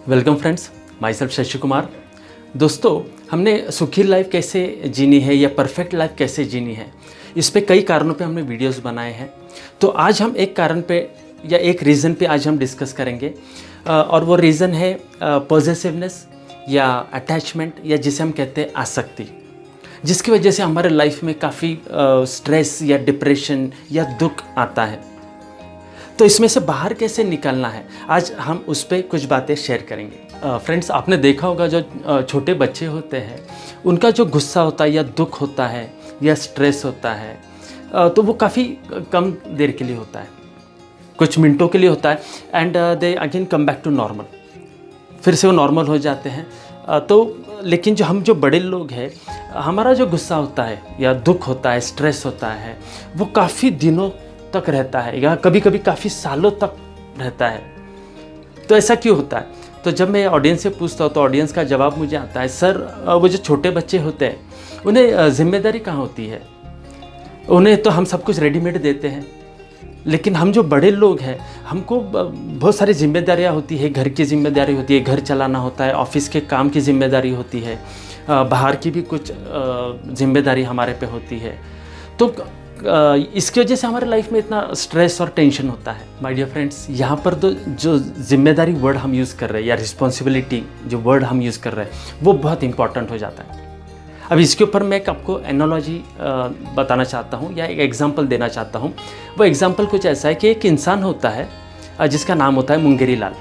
Welcome friends, my self Shashi Kumar. दोस्तों, हमने सुखी लाइफ कैसे जीनी है या परफेक्ट लाइफ कैसे जीनी है, इस पे कई कारणों पे हमने वीडियोस बनाए हैं। तो आज हम एक कारण पे या एक रीज़न पे आज हम डिस्कस करेंगे और वो रीज़न है पॉजेसिवनेस या अटैचमेंट या जिसे हम कहते हैं आसक्ति, जिसकी वजह से हमारे लाइफ में काफ़ी स्ट्रेस या डिप्रेशन या दुख आता है। तो इसमें से बाहर कैसे निकलना है, आज हम उस पर कुछ बातें शेयर करेंगे। फ्रेंड्स, आपने देखा होगा जो छोटे बच्चे होते हैं उनका जो गुस्सा होता है या दुख होता है या स्ट्रेस होता है तो वो काफ़ी कम देर के लिए होता है, कुछ मिनटों के लिए होता है and they again come back to normal, फिर से वो नॉर्मल हो जाते हैं। तो लेकिन जो बड़े लोग हैं, हमारा जो गुस्सा होता है या दुख होता है, स्ट्रेस होता है, वो काफ़ी दिनों तक रहता है या कभी कभी काफ़ी सालों तक रहता है। तो ऐसा क्यों होता है? तो जब मैं ऑडियंस से पूछता हूँ तो ऑडियंस का जवाब मुझे आता है, सर वो जो छोटे बच्चे होते हैं उन्हें जिम्मेदारी कहाँ होती है, उन्हें तो हम सब कुछ रेडीमेड देते हैं, लेकिन हम जो बड़े लोग हैं हमको बहुत सारी जिम्मेदारियाँ होती है। घर की जिम्मेदारी होती है, घर चलाना होता है, ऑफिस के काम की जिम्मेदारी होती है, बाहर की भी कुछ जिम्मेदारी हमारे पे होती है। तो इसकी वजह से हमारे लाइफ में इतना स्ट्रेस और टेंशन होता है। माय डियर फ्रेंड्स, यहाँ पर तो जो जिम्मेदारी वर्ड हम यूज़ कर रहे हैं या रिस्पॉन्सिबिलिटी जो वर्ड हम यूज़ कर रहे हैं वो बहुत इंपॉर्टेंट हो जाता है। अब इसके ऊपर मैं एक आपको एनालॉजी बताना चाहता हूँ या एक एग्जांपल देना चाहता हूँ। वो एग्जांपल कुछ ऐसा है कि एक इंसान होता है जिसका नाम होता है मुंगेरी लाल।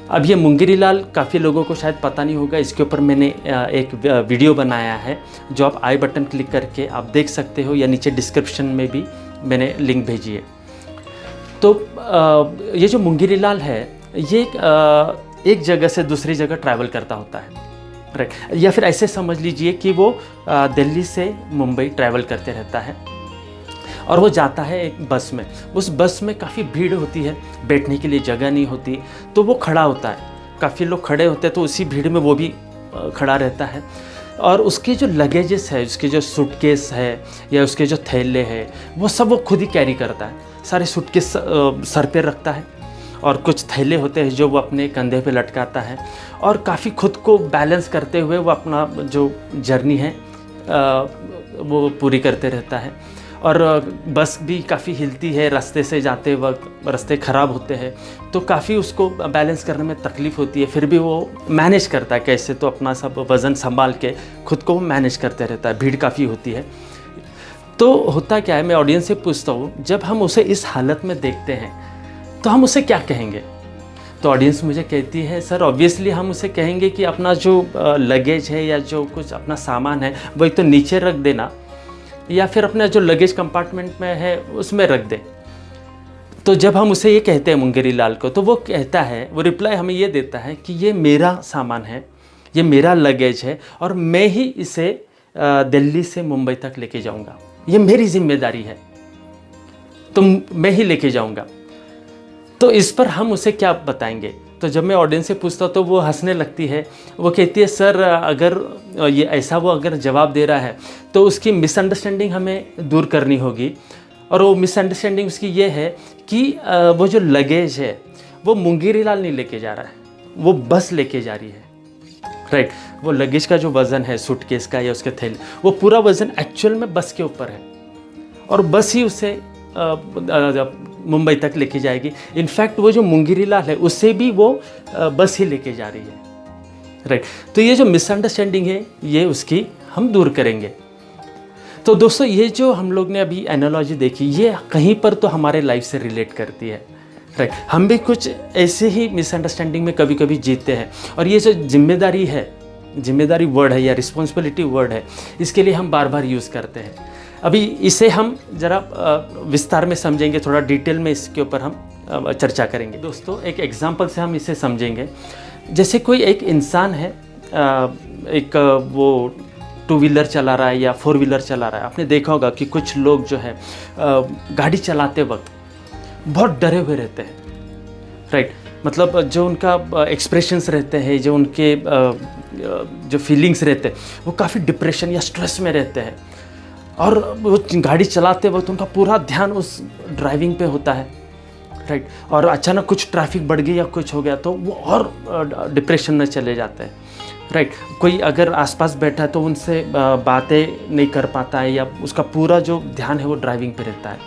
अब ये मुंगेरी लाल काफ़ी लोगों को शायद पता नहीं होगा, इसके ऊपर मैंने एक वीडियो बनाया है जो आप आई बटन क्लिक करके आप देख सकते हो या नीचे डिस्क्रिप्शन में भी मैंने लिंक भेजी है। तो ये जो मुंगेरी लाल है ये एक जगह से दूसरी जगह ट्रैवल करता होता है, राइट। या फिर ऐसे समझ लीजिए कि वो दिल्ली से मुंबई ट्रैवल करते रहता है और वो जाता है एक बस में। उस बस में काफ़ी भीड़ होती है, बैठने के लिए जगह नहीं होती, तो वो खड़ा होता है, काफ़ी लोग खड़े होते हैं, तो उसी भीड़ में वो भी खड़ा रहता है। और उसके जो लगेजेस है, उसके जो सूटकेस है या उसके जो थैले हैं, वो सब वो खुद ही कैरी करता है। सारे सूटकेस सर पे रखता है और कुछ थैले होते हैं जो वो अपने कंधे पे लटकाता है और काफ़ी खुद को बैलेंस करते हुए वो अपना जो जर्नी है वो पूरी करते रहता है। और बस भी काफ़ी हिलती है, रास्ते से जाते वक्त रास्ते ख़राब होते हैं तो काफ़ी उसको बैलेंस करने में तकलीफ़ होती है, फिर भी वो मैनेज करता है कैसे तो अपना सब वज़न संभाल के खुद को मैनेज करते रहता है। भीड़ काफ़ी होती है। तो होता क्या है, मैं ऑडियंस से पूछता हूँ, जब हम उसे इस हालत में देखते हैं तो हम उसे क्या कहेंगे? तो ऑडियंस मुझे कहती है, सर ऑब्वियसली हम उसे कहेंगे कि अपना जो लगेज है या जो कुछ अपना सामान है वो एक तो नीचे रख देना या फिर अपना जो लगेज कंपार्टमेंट में है उसमें रख दे। तो जब हम उसे ये कहते हैं मुंगेरी लाल को, तो वो कहता है, वो रिप्लाई हमें ये देता है कि ये मेरा सामान है, ये मेरा लगेज है और मैं ही इसे दिल्ली से मुंबई तक लेके जाऊंगा, ये मेरी जिम्मेदारी है, तो मैं ही लेके जाऊंगा। तो इस पर हम उसे क्या बताएंगे? तो जब मैं ऑडियंस से पूछता हूँ तो वो हंसने लगती है। वो कहती है, सर अगर ये ऐसा वो अगर जवाब दे रहा है तो उसकी मिसअंडरस्टैंडिंग हमें दूर करनी होगी। और वो मिसअंडरस्टैंडिंग उसकी ये है कि वो जो लगेज है वो मुंगेरी लाल नहीं लेके जा रहा है, वो बस लेके जा रही है, राइट। वो लगेज का जो वज़न है सूटकेस का या उसके थैले, वो पूरा वज़न एक्चुअल में बस के ऊपर है और बस ही उसे मुंबई तक लेके जाएगी। इनफैक्ट वो जो मुंगेरी लाल है उससे भी वो बस ही लेके जा रही है, राइट। तो ये जो मिसअंडरस्टैंडिंग है ये उसकी हम दूर करेंगे। तो दोस्तों, ये जो हम लोग ने अभी एनालॉजी देखी ये कहीं पर तो हमारे लाइफ से रिलेट करती है, राइट। हम भी कुछ ऐसे ही मिसअंडरस्टैंडिंग में कभी कभी जीते हैं और ये जो जिम्मेदारी है, जिम्मेदारी वर्ड है या रिस्पॉन्सिबिलिटी वर्ड है, इसके लिए हम बार बार यूज़ करते हैं। अभी इसे हम ज़रा विस्तार में समझेंगे, थोड़ा डिटेल में इसके ऊपर हम चर्चा करेंगे। दोस्तों, एक एग्जांपल से हम इसे समझेंगे। जैसे कोई एक इंसान है, एक वो 2 व्हीलर चला रहा है या 4 व्हीलर चला रहा है। आपने देखा होगा कि कुछ लोग जो है गाड़ी चलाते वक्त बहुत डरे हुए रहते हैं, राइट। मतलब जो उनका एक्सप्रेशंस रहते हैं, जो उनके जो फीलिंग्स रहते हैं, वो काफ़ी डिप्रेशन या स्ट्रेस में रहते हैं और वो गाड़ी चलाते वक्त उनका पूरा ध्यान उस ड्राइविंग पे होता है। राइट। और अचानक कुछ ट्रैफिक बढ़ गई या कुछ हो गया तो वो और डिप्रेशन में चले जाते हैं, राइट। कोई अगर आसपास बैठा है तो उनसे बातें नहीं कर पाता है, या उसका पूरा जो ध्यान है वो ड्राइविंग पे रहता है,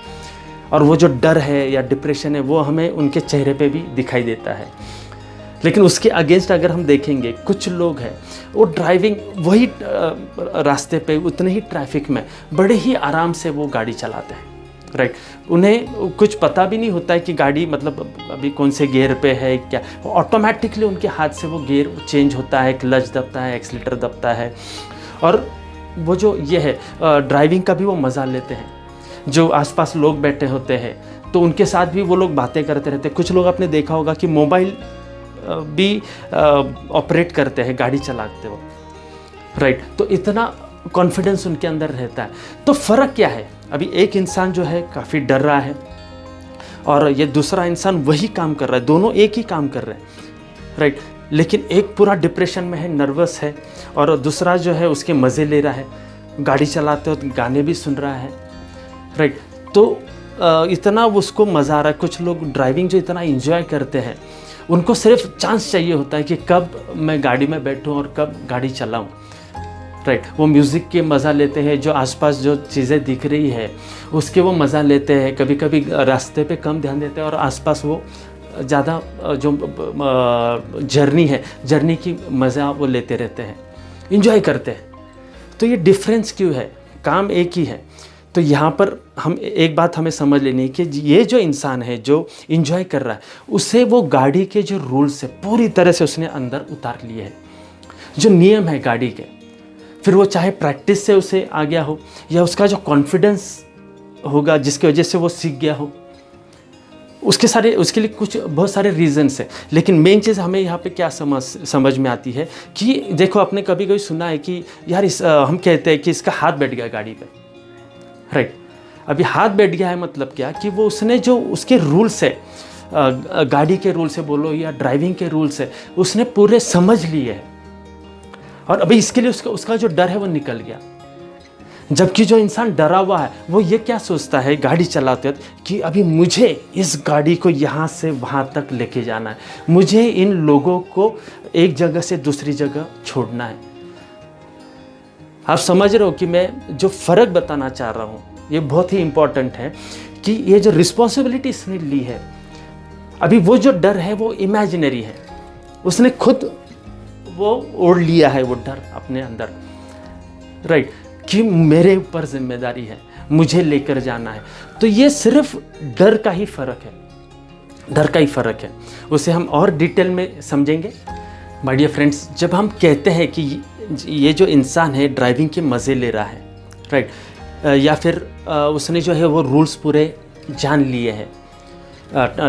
और वो जो डर है या डिप्रेशन है वो हमें उनके चेहरे पे भी दिखाई देता है। लेकिन उसके अगेंस्ट अगर हम देखेंगे, कुछ लोग हैं वो ड्राइविंग वही रास्ते पे उतने ही ट्रैफिक में बड़े ही आराम से वो गाड़ी चलाते हैं, राइट। उन्हें कुछ पता भी नहीं होता है कि गाड़ी मतलब अभी कौन से गियर पे है क्या, ऑटोमेटिकली उनके हाथ से वो गियर चेंज होता है, क्लच दबता है, एक्सीलरेटर दबता है, और वो जो ये है ड्राइविंग का भी वो मज़ा लेते हैं। जो आसपास लोग बैठे होते हैं तो उनके साथ भी वो लोग बातें करते रहते हैं। कुछ लोग आपने देखा होगा कि मोबाइल भी ऑपरेट करते हैं गाड़ी चलाते वक्त, राइट। तो इतना कॉन्फिडेंस उनके अंदर रहता है। तो फ़र्क क्या है, अभी एक इंसान जो है काफ़ी डर रहा है और ये दूसरा इंसान वही काम कर रहा है, दोनों एक ही काम कर रहे हैं, राइट। लेकिन एक पूरा डिप्रेशन में है, नर्वस है, और दूसरा जो है उसके मज़े ले रहा है, गाड़ी चलाते वक्त गाने भी सुन रहा है, राइट। तो इतना उसको मज़ा आ रहा है। कुछ लोग ड्राइविंग जो इतना एंजॉय करते हैं, उनको सिर्फ चांस चाहिए होता है कि कब मैं गाड़ी में बैठूं और कब गाड़ी चलाऊं, राइट। वो म्यूज़िक के मज़ा लेते हैं, जो आसपास जो चीज़ें दिख रही है उसके वो मज़ा लेते हैं। कभी कभी रास्ते पे कम ध्यान देते हैं और आसपास वो ज़्यादा जो जर्नी की मज़ा वो लेते रहते हैं, इंजॉय करते हैं। तो ये डिफरेंस क्यों है, काम एक ही है। तो यहाँ पर हम एक बात हमें समझ लेनी है कि ये जो इंसान है जो इंजॉय कर रहा है, उसे वो गाड़ी के जो रूल्स है पूरी तरह से उसने अंदर उतार लिए हैं, जो नियम है गाड़ी के। फिर वो चाहे प्रैक्टिस से उसे आ गया हो, या उसका जो कॉन्फिडेंस होगा जिसकी वजह से वो सीख गया हो, उसके लिए कुछ बहुत सारे रीजंस है। लेकिन मेन चीज़ हमें यहाँ पे क्या समझ में आती है कि देखो, आपने कभी कभी सुना है कि यार हम कहते हैं कि इसका हाथ बैठ गया गाड़ी पे, राइट। अभी हाथ बैठ गया है मतलब क्या, कि वो उसने जो उसके रूल्स है, गाड़ी के रूल्स है बोलो या ड्राइविंग के रूल्स है, उसने पूरे समझ लिए हैं, और अभी इसके लिए उसका जो डर है वो निकल गया। जबकि जो इंसान डरा हुआ है वो ये क्या सोचता है गाड़ी चलाते वक्त कि अभी मुझे इस गाड़ी को यहाँ से वहाँ तक लेके जाना है, मुझे इन लोगों को एक जगह से दूसरी जगह छोड़ना है। आप समझ रहे हो कि मैं जो फ़र्क बताना चाह रहा हूँ ये बहुत ही इम्पॉर्टेंट है, कि ये जो रिस्पॉन्सिबिलिटी इसने ली है, अभी वो जो डर है वो इमेजिनरी है, उसने खुद वो ओढ़ लिया है वो डर अपने अंदर, राइट, कि मेरे ऊपर जिम्मेदारी है, मुझे लेकर जाना है। तो ये सिर्फ डर का ही फ़र्क है, डर का ही फ़र्क है। उसे हम और डिटेल में समझेंगे माय डियर फ्रेंड्स। जब हम कहते हैं कि ये जो इंसान है ड्राइविंग के मज़े ले रहा है, राइट, या फिर उसने जो है वो रूल्स पूरे जान लिए हैं,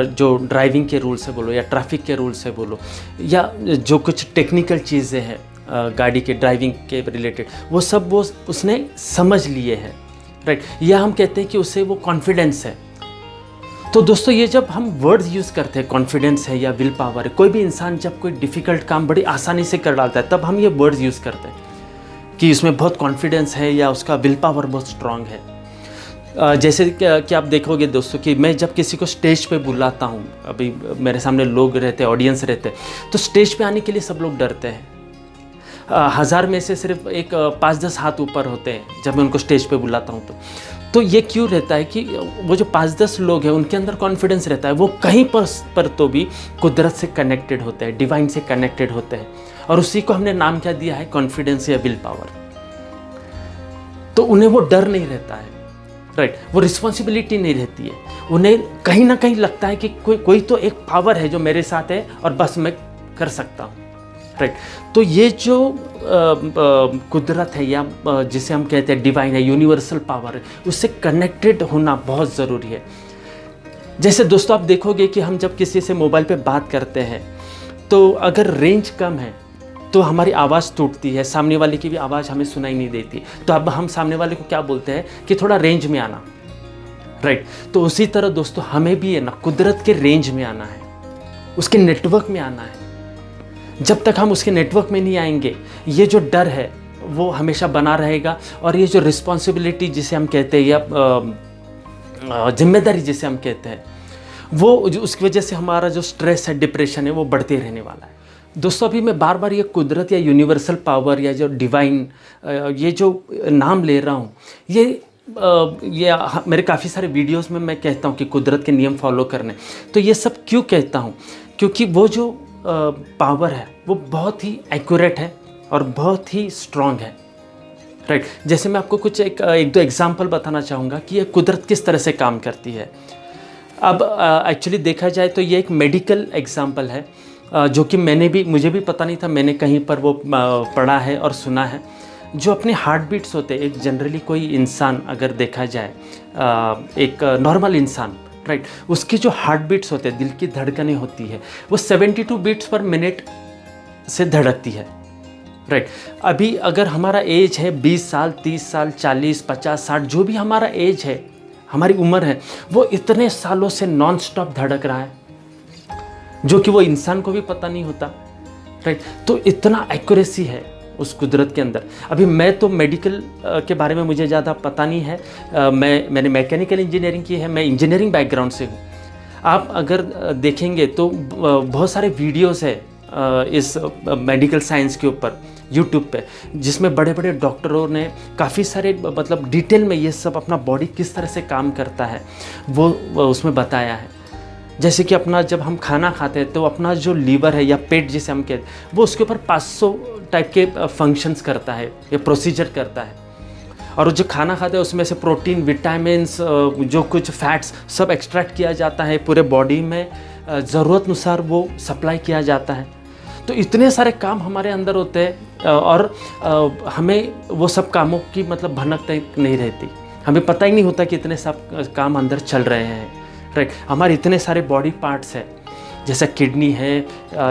जो ड्राइविंग के रूल्स है बोलो या ट्रैफिक के रूल्स है बोलो, या जो कुछ टेक्निकल चीज़ें हैं गाड़ी के ड्राइविंग के रिलेटेड, वो सब वो उसने समझ लिए हैं, राइट। या हम कहते हैं कि उसे वो कॉन्फिडेंस है। तो दोस्तों, ये जब हम वर्ड्स यूज़ करते हैं, कॉन्फिडेंस है या विल पावर है, कोई भी इंसान जब कोई डिफ़िकल्ट काम बड़ी आसानी से कर डालता है, तब हम ये वर्ड्स यूज़ करते हैं कि इसमें बहुत कॉन्फिडेंस है या उसका विल पावर बहुत स्ट्रांग है। जैसे कि आप देखोगे दोस्तों कि मैं जब किसी को स्टेज पे बुलाता हूँ, अभी मेरे सामने लोग रहते हैं, ऑडियंस रहते हैं, तो स्टेज पे आने के लिए सब लोग डरते हैं। 1000 में से सिर्फ एक 5-10 हाथ ऊपर होते हैं जब मैं उनको स्टेज पे बुलाता हूँ। तो ये क्यों रहता है कि वो जो 5-10 लोग हैं उनके अंदर कॉन्फिडेंस रहता है, वो कहीं पर तो भी कुदरत से कनेक्टेड होते हैं, डिवाइन से कनेक्टेड होते हैं, और उसी को हमने नाम क्या दिया है, कॉन्फिडेंस या विल पावर। तो उन्हें वो डर नहीं रहता है, राइट, वो रिस्पॉन्सिबिलिटी नहीं रहती है, उन्हें कहीं ना कहीं लगता है कि कोई तो एक पावर है जो मेरे साथ है और बस मैं कर सकता हूँ, राइट। तो ये जो कुदरत है या जिसे हम कहते हैं डिवाइन है, यूनिवर्सल पावर है, उससे कनेक्टेड होना बहुत ज़रूरी है। जैसे दोस्तों आप देखोगे कि हम जब किसी से मोबाइल पे बात करते हैं तो अगर रेंज कम है तो हमारी आवाज़ टूटती है, सामने वाले की भी आवाज़ हमें सुनाई नहीं देती। तो अब हम सामने वाले को क्या बोलते हैं कि थोड़ा रेंज में आना, राइट। तो उसी तरह दोस्तों हमें भी है ना कुदरत के रेंज में आना है, उसके नेटवर्क में आना है। जब तक हम उसके नेटवर्क में नहीं आएंगे, ये जो डर है वो हमेशा बना रहेगा, और ये जो रिस्पॉन्सिबिलिटी जिसे हम कहते हैं या जिम्मेदारी जिसे हम कहते हैं, उसकी वजह से हमारा जो स्ट्रेस है, डिप्रेशन है, वो बढ़ते रहने वाला है। दोस्तों अभी मैं बार बार ये कुदरत या यूनिवर्सल पावर या जो डिवाइन ये जो नाम ले रहा हूँ, ये मेरे काफ़ी सारे वीडियोस में मैं कहता हूँ कि कुदरत के नियम फॉलो करने। तो ये सब क्यों कहता हूँ? क्योंकि वो जो पावर है वो बहुत ही एक्यूरेट है और बहुत ही स्ट्रॉन्ग है, राइट। जैसे मैं आपको कुछ एक दो एग्जांपल बताना चाहूँगा कि ये कुदरत किस तरह से काम करती है। अब एक्चुअली देखा जाए तो ये एक मेडिकल एग्जांपल है, जो कि मुझे भी पता नहीं था, मैंने कहीं पर वो पढ़ा है और सुना है। जो अपने हार्ट बीट्स होते हैं, एक जनरली कोई इंसान अगर देखा जाए, एक नॉर्मल इंसान, राइट, उसके जो हार्ट बीट्स होते हैं, दिल की धड़कनें होती है, वो 72 बीट्स पर मिनट से धड़कती है, राइट। अभी अगर हमारा एज है 20 साल, 30 साल, 40, 50, 60, जो भी हमारा एज है, हमारी उम्र है, वो इतने सालों से नॉन स्टॉप धड़क रहा है, जो कि वो इंसान को भी पता नहीं होता, राइट। तो इतना एक्यूरेसी है उस कुदरत के अंदर। अभी मैं तो मेडिकल के बारे में मुझे ज़्यादा पता नहीं है, मैंने मैकेनिकल इंजीनियरिंग की है, मैं इंजीनियरिंग बैकग्राउंड से हूँ। आप अगर देखेंगे तो बहुत सारे वीडियोस है इस मेडिकल साइंस के ऊपर यूट्यूब पे, जिसमें बड़े बड़े डॉक्टरों ने काफ़ी सारे मतलब डिटेल में ये सब अपना बॉडी किस तरह से काम करता है वो उसमें बताया है। जैसे कि अपना जब हम खाना खाते हैं तो अपना जो लीवर है या पेट जिसे हम कहते हैं, वो उसके ऊपर 500 टाइप के फंक्शंस करता है या प्रोसीजर करता है। और जो खाना खाते हैं उसमें से प्रोटीन, विटामिन्स, जो कुछ फैट्स सब एक्सट्रैक्ट किया जाता है, पूरे बॉडी में ज़रूरत अनुसार वो सप्लाई किया जाता है। तो इतने सारे काम हमारे अंदर होते हैं और हमें वो सब कामों की मतलब भनक तक नहीं रहती, हमें पता ही नहीं होता कि इतने सब काम अंदर चल रहे हैं, राइट। हमारे इतने सारे बॉडी पार्ट्स हैं, जैसे किडनी है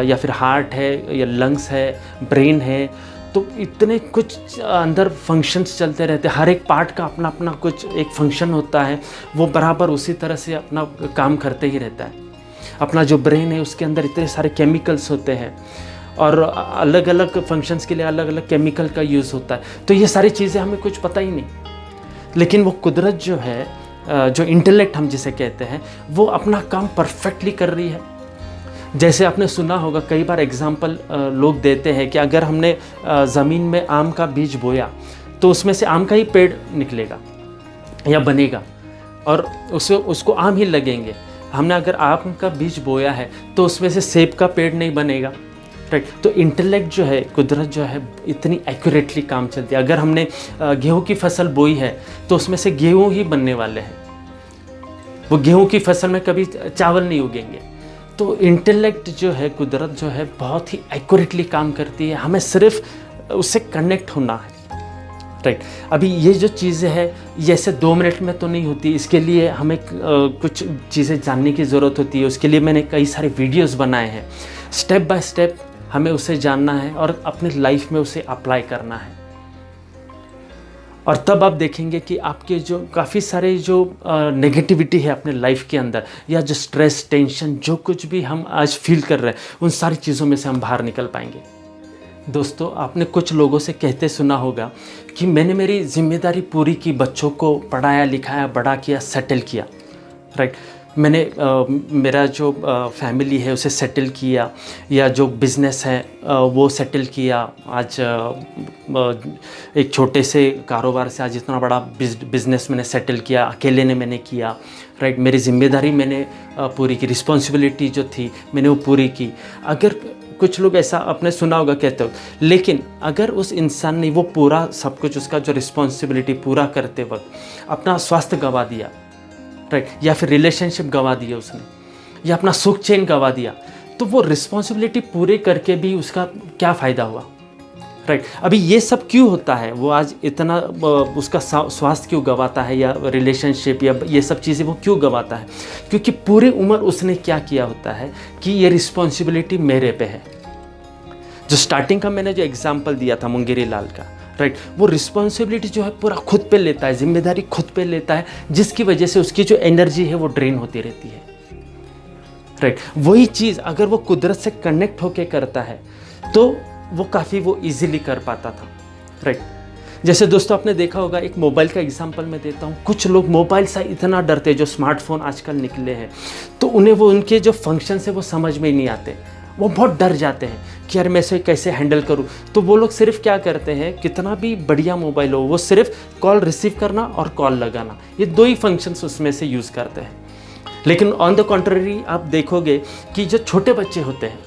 या फिर हार्ट है या लंग्स है, ब्रेन है, तो इतने कुछ अंदर फंक्शंस चलते रहते हैं। हर एक पार्ट का अपना अपना कुछ एक फंक्शन होता है, वो बराबर उसी तरह से अपना काम करते ही रहता है। अपना जो ब्रेन है उसके अंदर इतने सारे केमिकल्स होते हैं और अलग अलग फंक्शंस के लिए अलग अलग केमिकल का यूज़ होता है। तो ये सारी चीज़ें हमें कुछ पता ही नहीं, लेकिन वो कुदरत जो है, जो इंटेलेक्ट हम जिसे कहते हैं, वो अपना काम परफेक्टली कर रही है। जैसे आपने सुना होगा कई बार एग्जाम्पल लोग देते हैं कि अगर हमने ज़मीन में आम का बीज बोया तो उसमें से आम का ही पेड़ निकलेगा या बनेगा और उसको आम ही लगेंगे। हमने अगर आम का बीज बोया है तो उसमें से सेब का पेड़ नहीं बनेगा, राइट। तो इंटेलेक्ट जो है, कुदरत जो है, इतनी एक्यूरेटली काम चलती है। अगर हमने गेहूं की फसल बोई है तो उसमें से गेहूं ही बनने वाले हैं, वो गेहूं की फसल में कभी चावल नहीं उगेंगे। तो इंटेलेक्ट जो है, कुदरत जो है, बहुत ही एक्यूरेटली काम करती है। हमें सिर्फ उससे कनेक्ट होना है, राइट। अभी ये जो चीज़ें हैं ये ऐसे 2 मिनट में तो नहीं होती, इसके लिए हमें कुछ चीज़ें जानने की ज़रूरत होती है। उसके लिए मैंने कई सारे वीडियोस बनाए हैं, स्टेप बाय स्टेप हमें उसे जानना है और अपनी लाइफ में उसे अप्लाई करना है। और तब आप देखेंगे कि आपके जो काफ़ी सारे जो नेगेटिविटी है अपने लाइफ के अंदर, या जो स्ट्रेस, टेंशन, जो कुछ भी हम आज फील कर रहे हैं, उन सारी चीज़ों में से हम बाहर निकल पाएंगे। दोस्तों आपने कुछ लोगों से कहते सुना होगा कि मैंने मेरी जिम्मेदारी पूरी की, बच्चों को पढ़ाया, लिखाया, बड़ा किया, सेटल किया, राइट। मैंने मेरा जो फैमिली है उसे सेटल किया, या जो बिज़नेस है वो सेटल किया। आज एक छोटे से कारोबार से आज इतना बड़ा बिज़नेस मैंने सेटल किया, अकेले ने मैंने किया, राइट। मेरी जिम्मेदारी मैंने पूरी की, रिस्पॉन्सिबिलिटी जो थी मैंने वो पूरी की। अगर कुछ लोग ऐसा आपने सुना होगा कहते हो, लेकिन अगर उस इंसान ने वो पूरा सब कुछ, उसका जो रिस्पॉन्सिबिलिटी पूरा करते वक्त अपना स्वास्थ्य गंवा दिया, राइट, या फिर रिलेशनशिप गंवा दिया उसने, या अपना सुख चैन गंवा दिया, तो वो रिस्पॉन्सिबिलिटी पूरे करके भी उसका क्या फ़ायदा हुआ, राइट। अभी ये सब क्यों होता है, वो आज इतना उसका स्वास्थ्य क्यों गंवाता है, या रिलेशनशिप, या ये सब चीज़ें वो क्यों गंवाता है? क्योंकि पूरी उम्र उसने क्या किया होता है कि ये रिस्पॉन्सिबिलिटी मेरे पे है। जो स्टार्टिंग का मैंने जो एग्जाम्पल दिया था मुंगेरी लाल का, राइट, वो रिस्पॉन्सिबिलिटी जो है पूरा खुद पे लेता है, जिम्मेदारी खुद पे लेता है, जिसकी वजह से उसकी जो एनर्जी है वो ड्रेन होती रहती है, राइट। वही चीज़ अगर वो कुदरत से कनेक्ट होके करता है तो वो काफ़ी वो इजीली कर पाता था, राइट। जैसे दोस्तों आपने देखा होगा, एक मोबाइल का एग्जांपल मैं देता हूँ। कुछ लोग मोबाइल से इतना डरते हैं, जो स्मार्टफोन आजकल निकले हैं, तो उन्हें वो उनके जो फंक्शन है वो समझ में ही नहीं आते। वो बहुत डर जाते हैं कि यार मैं इसे कैसे हैंडल करूँ। तो वो लोग सिर्फ क्या करते हैं, कितना भी बढ़िया मोबाइल हो, वो सिर्फ कॉल रिसीव करना और कॉल लगाना, ये 2 ही फंक्शंस उसमें से यूज़ करते हैं। लेकिन ऑन द कॉन्ट्ररी आप देखोगे कि जो छोटे बच्चे होते हैं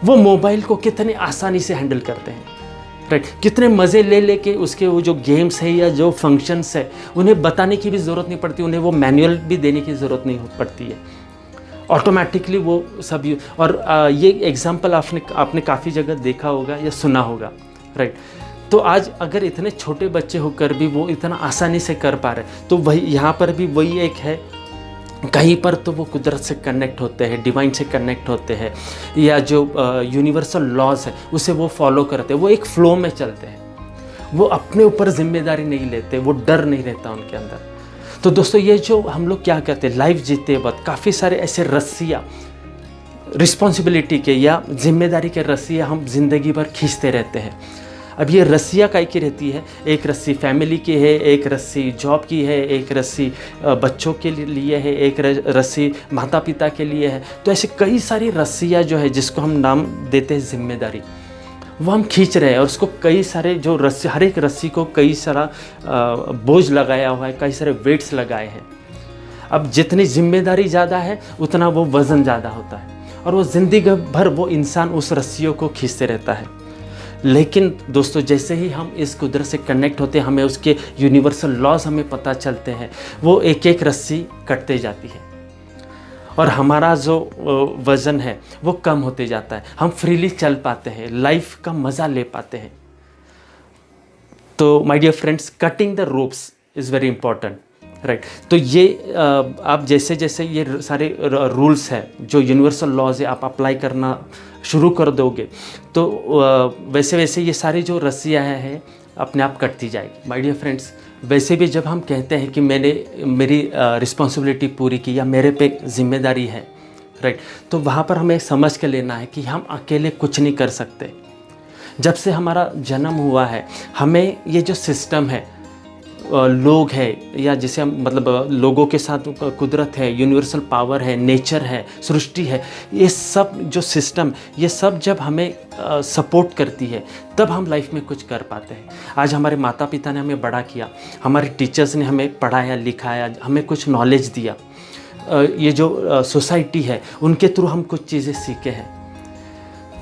वो मोबाइल को कितने आसानी से हैंडल करते हैं, राइट। कितने मज़े ले लेके उसके वो जो गेम्स है या जो फंक्शंस है उन्हें बताने की भी ज़रूरत नहीं पड़ती, उन्हें वो मैनुअल भी देने की ज़रूरत नहीं पड़ती है, ऑटोमेटिकली वो सब और ये एग्जांपल आपने काफ़ी जगह देखा होगा या सुना होगा, राइट। तो आज अगर इतने छोटे बच्चे होकर भी वो इतना आसानी से कर पा रहे, तो वही यहाँ पर भी वही एक है, कहीं पर तो वो कुदरत से कनेक्ट होते हैं, डिवाइन से कनेक्ट होते हैं, या जो यूनिवर्सल लॉज है उसे वो फॉलो करते हैं, वो एक फ्लो में चलते हैं, वो अपने ऊपर जिम्मेदारी नहीं लेते, वो डर नहीं रहता उनके अंदर। तो दोस्तों ये जो हम लोग क्या कहते हैं, लाइफ जीते वक्त काफ़ी सारे ऐसे रस्सियाँ, रिस्पॉन्सिबिलिटी के या जिम्मेदारी के रस्सियाँ हम जिंदगी भर खींचते रहते हैं। अब ये रस्सियाँ काहे की रहती है, एक रस्सी फैमिली की है, एक रस्सी जॉब की है, एक रस्सी बच्चों के लिए है, एक रस्सी माता पिता के लिए है। तो ऐसे कई सारी रस्सियाँ जो है जिसको हम नाम देते हैं जिम्मेदारी, वो हम खींच रहे हैं, और उसको कई सारे जो रस्सी, हर एक रस्सी को कई सारा बोझ लगाया हुआ है, कई सारे वेट्स लगाए हैं। अब जितनी जिम्मेदारी ज़्यादा है उतना वो वज़न ज़्यादा होता है, और वो ज़िंदगी भर वो इंसान उस रस्सियों को खींचते रहता है। लेकिन दोस्तों जैसे ही हम इस कुदरत से कनेक्ट होते हैं, हमें उसके यूनिवर्सल लॉज हमें पता चलते हैं, वो एक एक रस्सी कटते जाती है और हमारा जो वज़न है वो कम होते जाता है, हम फ्रीली चल पाते हैं, लाइफ का मज़ा ले पाते हैं। तो my dear friends, cutting the ropes is very important, right. तो ये आप जैसे जैसे ये सारे रूल्स हैं, जो यूनिवर्सल लॉज है, आप अप्लाई करना शुरू कर दोगे, तो वैसे वैसे ये सारी जो रस्सियाँ हैं अपने आप कटती जाएगी। माय डियर फ्रेंड्स, वैसे भी जब हम कहते हैं कि मैंने मेरी रिस्पॉन्सिबिलिटी पूरी की या मेरे पे जिम्मेदारी है, राइट, तो वहाँ पर हमें समझ के लेना है कि हम अकेले कुछ नहीं कर सकते। जब से हमारा जन्म हुआ है, हमें ये जो सिस्टम है, लोग है, या जिसे हम मतलब लोगों के साथ कुदरत है, यूनिवर्सल पावर है, नेचर है, सृष्टि है, ये सब जो सिस्टम, ये सब जब हमें सपोर्ट करती है तब हम लाइफ में कुछ कर पाते हैं। आज हमारे माता पिता ने हमें बड़ा किया, हमारे टीचर्स ने हमें पढ़ाया लिखाया, हमें कुछ नॉलेज दिया, ये जो सोसाइटी है उनके थ्रू हम कुछ चीज़ें सीखे हैं।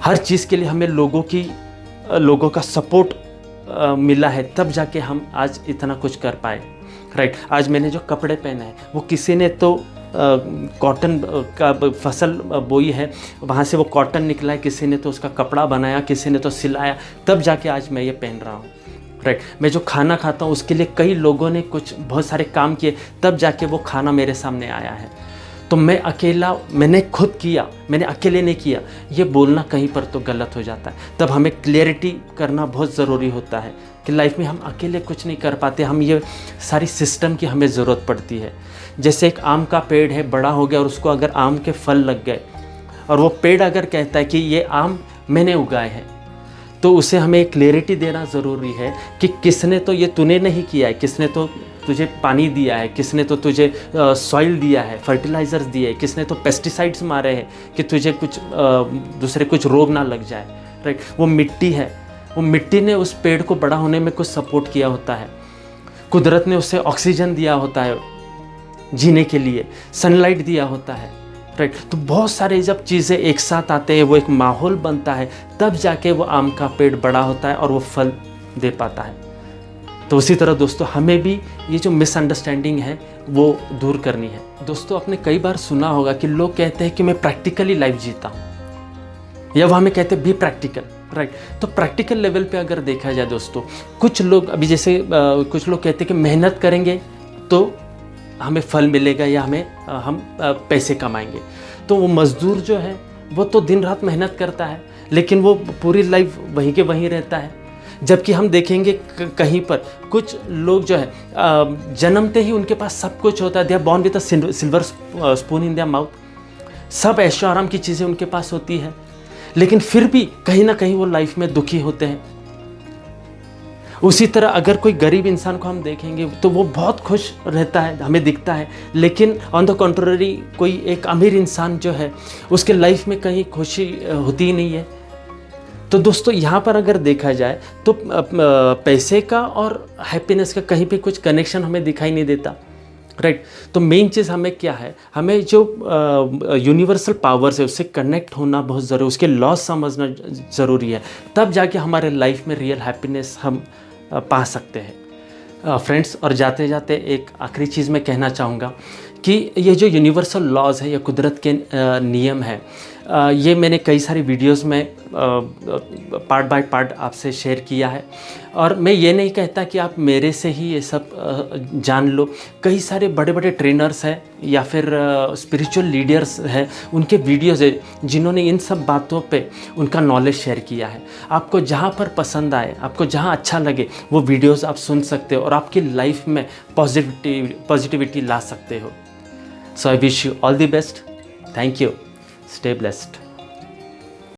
हर चीज़ के लिए हमें लोगों का सपोर्ट मिला है, तब जाके हम आज इतना कुछ कर पाए, राइट। आज मैंने जो कपड़े पहने हैं वो किसी ने तो कॉटन का फसल बोई है, वहाँ से वो कॉटन निकला है, किसी ने तो उसका कपड़ा बनाया, किसी ने तो सिलाया, तब जाके आज मैं ये पहन रहा हूँ, राइट। मैं जो खाना खाता हूँ उसके लिए कई लोगों ने बहुत सारे काम किए, तब जाके वो खाना मेरे सामने आया है। तो मैंने खुद किया, मैंने अकेले नहीं किया, ये बोलना कहीं पर तो गलत हो जाता है। तब हमें क्लियरिटी करना बहुत ज़रूरी होता है कि लाइफ में हम अकेले कुछ नहीं कर पाते, हम ये सारी सिस्टम की हमें ज़रूरत पड़ती है। जैसे एक आम का पेड़ है, बड़ा हो गया और उसको अगर आम के फल लग गए, और वो पेड़ अगर कहता है कि ये आम मैंने उगाए हैं, तो उसे हमें क्लियरिटी देना ज़रूरी है कि किसने तो ये तूने नहीं किया है, किसने तो तुझे पानी दिया है, किसने तो तुझे सॉइल दिया है, फर्टिलाइज़र्स दिए, किसने तो पेस्टिसाइड्स मारे हैं कि तुझे दूसरे कुछ रोग ना लग जाए, राइट। वो मिट्टी है, वो मिट्टी ने उस पेड़ को बड़ा होने में कुछ सपोर्ट किया होता है, कुदरत ने उसे ऑक्सीजन दिया होता है जीने के लिए, सनलाइट दिया होता है, राइट। तो बहुत सारे जब चीज़ें एक साथ आते हैं, वो एक माहौल बनता है, तब जाके वो आम का पेड़ बड़ा होता है और वो फल दे पाता है। तो उसी तरह दोस्तों हमें भी ये जो मिसअंडरस्टैंडिंग है वो दूर करनी है। दोस्तों आपने कई बार सुना होगा कि लोग कहते हैं कि मैं प्रैक्टिकली लाइफ जीता हूँ, या वो हमें कहते हैं बी प्रैक्टिकल, राइट। तो प्रैक्टिकल लेवल पे अगर देखा जाए दोस्तों, कुछ लोग अभी जैसे कुछ लोग कहते हैं कि मेहनत करेंगे तो हमें फल मिलेगा या हम पैसे कमाएंगे। तो वो मज़दूर जो है वो तो दिन रात मेहनत करता है, लेकिन वो पूरी लाइफ वहीं के वहीं रहता है। जबकि हम देखेंगे कहीं पर कुछ लोग जो है जन्मते ही उनके पास सब कुछ होता है, they are born with a silver spoon in their mouth, सब ऐशो आराम की चीज़ें उनके पास होती है, लेकिन फिर भी कहीं ना कहीं वो लाइफ में दुखी होते हैं। उसी तरह अगर कोई गरीब इंसान को हम देखेंगे तो वो बहुत खुश रहता है, हमें दिखता है, लेकिन ऑन द कॉन्ट्ररी कोई एक अमीर इंसान जो है उसके लाइफ में कहीं खुशी होती ही नहीं है। तो दोस्तों यहाँ पर अगर देखा जाए तो पैसे का और हैप्पीनेस का कहीं पे कुछ कनेक्शन हमें दिखाई नहीं देता, राइट। तो मेन चीज़ हमें क्या है, हमें जो यूनिवर्सल पावर्स है उससे कनेक्ट होना बहुत ज़रूरी, उसके लॉस समझना ज़रूरी है, तब जाके हमारे लाइफ में रियल हैप्पीनेस हम पा सकते हैं। फ्रेंड्स, और जाते जाते एक आखिरी चीज़ मैं कहना चाहूँगा कि ये जो यूनिवर्सल लॉज है या कुदरत के नियम है, ये मैंने कई सारी वीडियोस में पार्ट बाय पार्ट आपसे शेयर किया है। और मैं ये नहीं कहता कि आप मेरे से ही ये सब जान लो। कई सारे बड़े बड़े ट्रेनर्स हैं या फिर स्पिरिचुअल लीडर्स हैं, उनके वीडियोस है जिन्होंने इन सब बातों पे उनका नॉलेज शेयर किया है। आपको जहाँ पर पसंद आए, आपको जहाँ अच्छा लगे वो वीडियोस आप सुन सकते हो और आपकी लाइफ में पॉजिटिविटी ला सकते हो। So I wish you all the best. Thank you. Stay blessed.